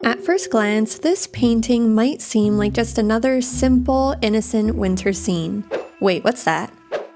At first glance, this painting might seem like just another simple, innocent winter scene. Wait, what's that?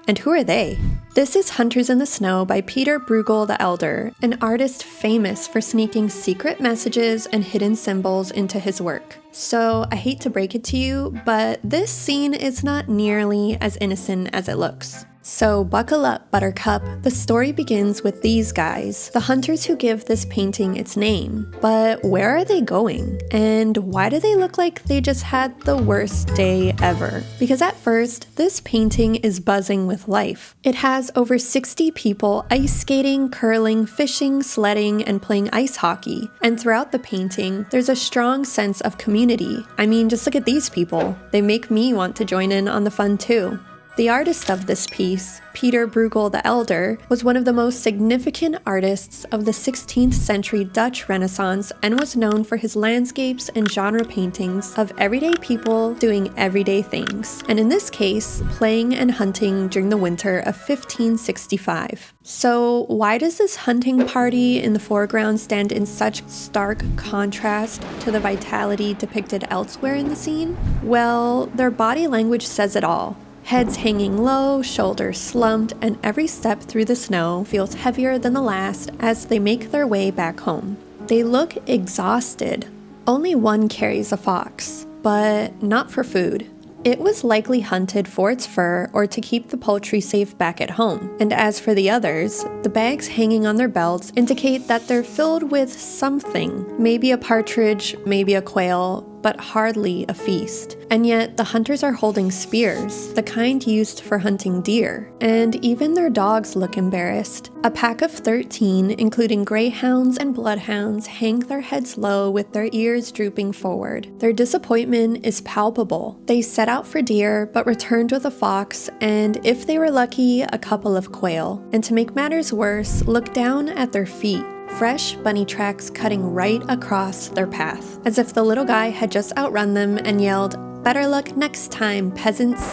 And who are they? This is Hunters in the Snow by Pieter Bruegel the Elder, an artist famous for sneaking secret messages and hidden symbols into his work. So I hate to break it to you, but this scene is not nearly as innocent as it looks. So buckle up, Buttercup. The story begins with these guys, the hunters who give this painting its name. But where are they going? And why do they look like they just had the worst day ever? Because at first, this painting is buzzing with life. It has over 60 people ice skating, curling, fishing, sledding, and playing ice hockey. And throughout the painting, there's a strong sense of community. I mean, just look at these people. They make me want to join in on the fun too. The artist of this piece, Pieter Bruegel the Elder, was one of the most significant artists of the 16th century Dutch Renaissance and was known for his landscapes and genre paintings of everyday people doing everyday things, and in this case, playing and hunting during the winter of 1565. So why does this hunting party in the foreground stand in such stark contrast to the vitality depicted elsewhere in the scene? Well, their body language says it all. Heads hanging low, shoulders slumped, and every step through the snow feels heavier than the last as they make their way back home. They look exhausted. Only one carries a fox, but not for food. It was likely hunted for its fur or to keep the poultry safe back at home. And as for the others, the bags hanging on their belts indicate that they're filled with something. Maybe a partridge, maybe a quail, but hardly a feast. And yet the hunters are holding spears, the kind used for hunting deer. And even their dogs look embarrassed. A pack of 13, including greyhounds and bloodhounds, hang their heads low with their ears drooping forward. Their disappointment is palpable. They set out for deer, but returned with a fox, and if they were lucky, a couple of quail. And to make matters worse, look down at their feet. Fresh bunny tracks cutting right across their path, as if the little guy had just outrun them and yelled, "Better luck next time, peasants."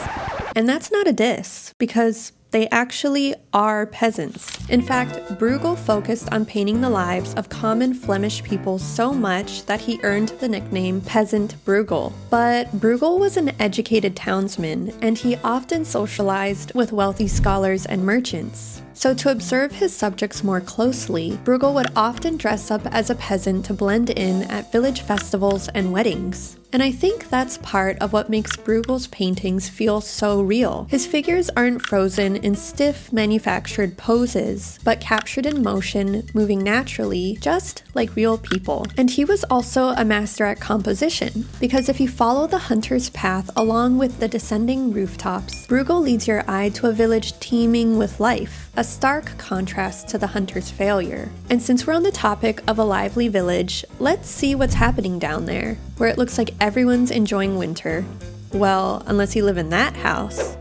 And that's not a diss, because they actually are peasants. In fact, Bruegel focused on painting the lives of common Flemish people so much that he earned the nickname Peasant Bruegel. But Bruegel was an educated townsman, and he often socialized with wealthy scholars and merchants. So to observe his subjects more closely, Bruegel would often dress up as a peasant to blend in at village festivals and weddings. And I think that's part of what makes Bruegel's paintings feel so real. His figures aren't frozen in stiff, manufactured poses, but captured in motion, moving naturally, just like real people. And he was also a master at composition, because if you follow the hunter's path along with the descending rooftops, Bruegel leads your eye to a village teeming with life, a stark contrast to the hunter's failure. And since we're on the topic of a lively village, let's see what's happening down there, where it looks like everyone's enjoying winter. Well, unless you live in that house.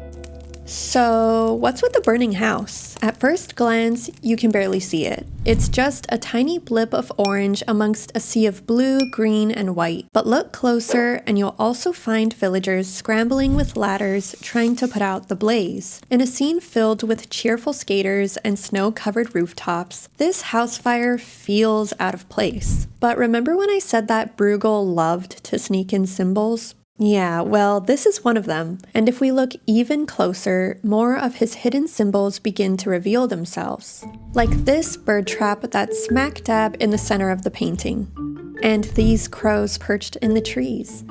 So, what's with the burning house? At first glance, you can barely see it. It's just a tiny blip of orange amongst a sea of blue, green, and white. But look closer and you'll also find villagers scrambling with ladders trying to put out the blaze. In a scene filled with cheerful skaters and snow-covered rooftops, this house fire feels out of place. But remember when I said that Bruegel loved to sneak in symbols? Yeah, well, this is one of them. And if we look even closer, more of his hidden symbols begin to reveal themselves. Like this bird trap that's smack dab in the center of the painting. And these crows perched in the trees.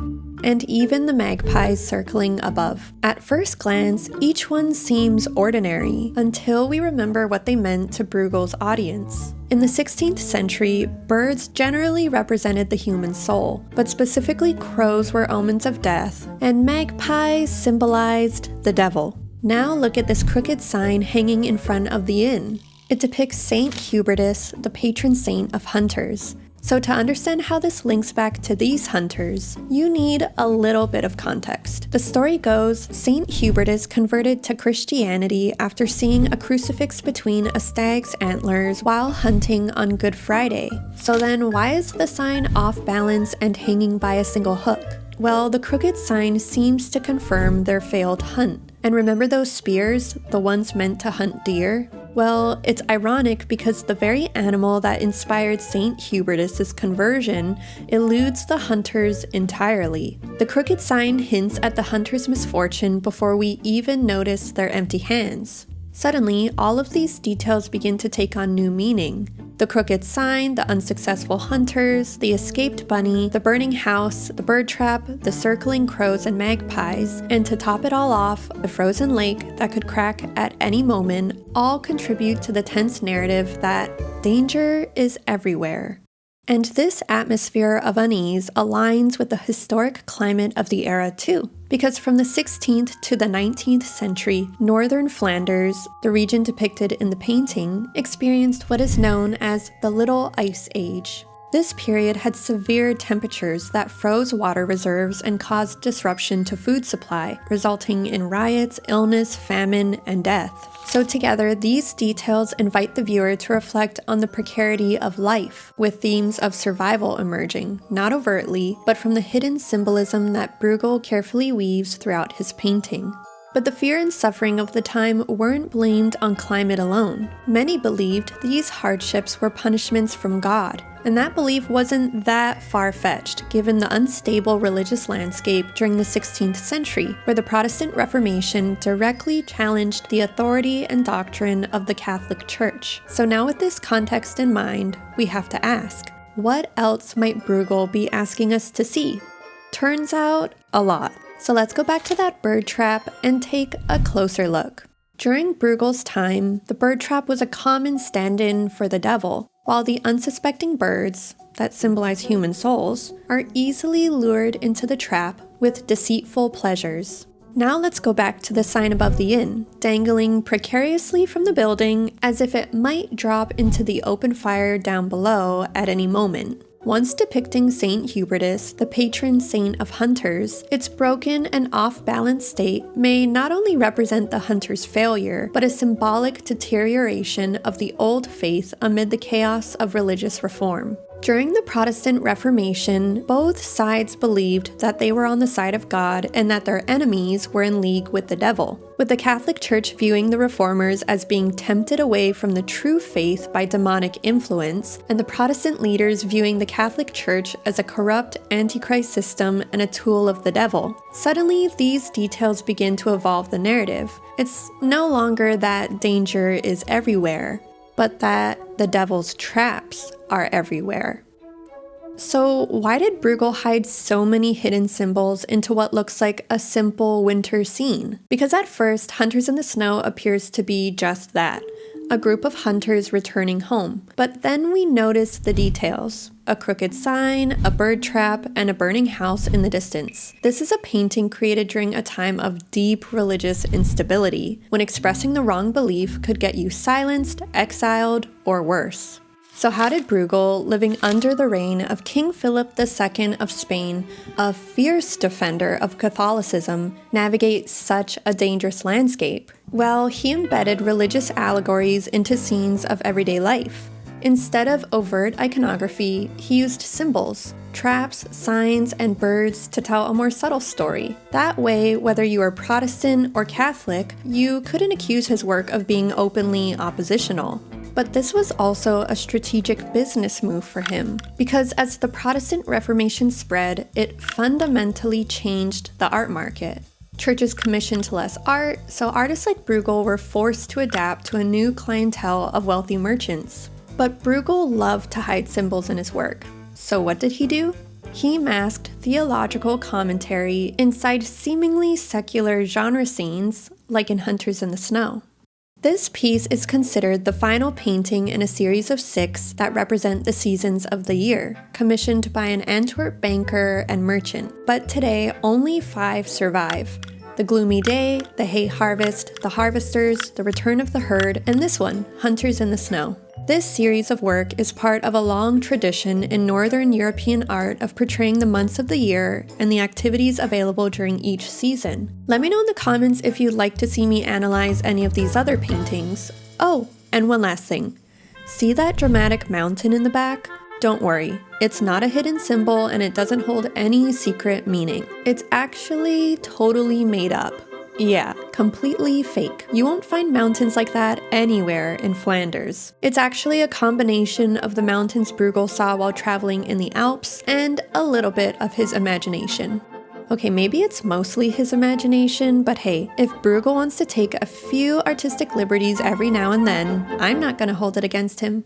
And even the magpies circling above. At first glance, each one seems ordinary, until we remember what they meant to Bruegel's audience. In the 16th century, birds generally represented the human soul, but specifically crows were omens of death, and magpies symbolized the devil. Now look at this crooked sign hanging in front of the inn. It depicts Saint Hubertus, the patron saint of hunters. So to understand how this links back to these hunters, you need a little bit of context. The story goes, Saint Hubertus converted to Christianity after seeing a crucifix between a stag's antlers while hunting on Good Friday. So then why is the sign off balance and hanging by a single hook? Well, the crooked sign seems to confirm their failed hunt. And remember those spears, the ones meant to hunt deer? Well, it's ironic because the very animal that inspired St. Hubertus's conversion eludes the hunters entirely. The crooked sign hints at the hunter's misfortune before we even notice their empty hands. Suddenly, all of these details begin to take on new meaning. The crooked sign, the unsuccessful hunters, the escaped bunny, the burning house, the bird trap, the circling crows and magpies, and to top it all off, the frozen lake that could crack at any moment, all contribute to the tense narrative that danger is everywhere. And this atmosphere of unease aligns with the historic climate of the era too, because from the 16th to the 19th century, northern Flanders, the region depicted in the painting, experienced what is known as the Little Ice Age. This period had severe temperatures that froze water reserves and caused disruption to food supply, resulting in riots, illness, famine, and death. So together, these details invite the viewer to reflect on the precarity of life, with themes of survival emerging, not overtly, but from the hidden symbolism that Bruegel carefully weaves throughout his painting. But the fear and suffering of the time weren't blamed on climate alone. Many believed these hardships were punishments from God, and that belief wasn't that far-fetched given the unstable religious landscape during the 16th century, where the Protestant Reformation directly challenged the authority and doctrine of the Catholic Church. So now with this context in mind, we have to ask, what else might Bruegel be asking us to see? Turns out, a lot. So let's go back to that bird trap and take a closer look. During Bruegel's time, the bird trap was a common stand-in for the devil, while the unsuspecting birds, that symbolize human souls, are easily lured into the trap with deceitful pleasures. Now let's go back to the sign above the inn, dangling precariously from the building as if it might drop into the open fire down below at any moment. Once depicting St. Hubertus, the patron saint of hunters, its broken and off-balance state may not only represent the hunter's failure, but a symbolic deterioration of the old faith amid the chaos of religious reform. During the Protestant Reformation, both sides believed that they were on the side of God and that their enemies were in league with the devil, with the Catholic Church viewing the reformers as being tempted away from the true faith by demonic influence, and the Protestant leaders viewing the Catholic Church as a corrupt antichrist system and a tool of the devil. Suddenly, these details begin to evolve the narrative. It's no longer that danger is everywhere, but that the devil's traps are everywhere. So why did Bruegel hide so many hidden symbols into what looks like a simple winter scene? Because at first, Hunters in the Snow appears to be just that, a group of hunters returning home. But then we notice the details. A crooked sign, a bird trap, and a burning house in the distance. This is a painting created during a time of deep religious instability, when expressing the wrong belief could get you silenced, exiled, or worse. So how did Bruegel, living under the reign of King Philip II of Spain, a fierce defender of Catholicism, navigate such a dangerous landscape? Well, he embedded religious allegories into scenes of everyday life. Instead of overt iconography, he used symbols, traps, signs, and birds to tell a more subtle story. That way, whether you are Protestant or Catholic, you couldn't accuse his work of being openly oppositional. But this was also a strategic business move for him, because as the Protestant Reformation spread, it fundamentally changed the art market. Churches commissioned less art, so artists like Bruegel were forced to adapt to a new clientele of wealthy merchants. But Bruegel loved to hide symbols in his work. So what did he do? He masked theological commentary inside seemingly secular genre scenes, like in Hunters in the Snow. This piece is considered the final painting in a series of 6 that represent the seasons of the year, commissioned by an Antwerp banker and merchant. But today, only 5 survive. The Gloomy Day, the Hay Harvest, the Harvesters, the Return of the Herd, and this one, Hunters in the Snow. This series of work is part of a long tradition in Northern European art of portraying the months of the year and the activities available during each season. Let me know in the comments if you'd like to see me analyze any of these other paintings. Oh, and one last thing. See that dramatic mountain in the back? Don't worry, it's not a hidden symbol and it doesn't hold any secret meaning. It's actually totally made up. Yeah, completely fake. You won't find mountains like that anywhere in Flanders. It's actually a combination of the mountains Bruegel saw while traveling in the Alps and a little bit of his imagination. Okay, maybe it's mostly his imagination, but hey, if Bruegel wants to take a few artistic liberties every now and then, I'm not gonna hold it against him.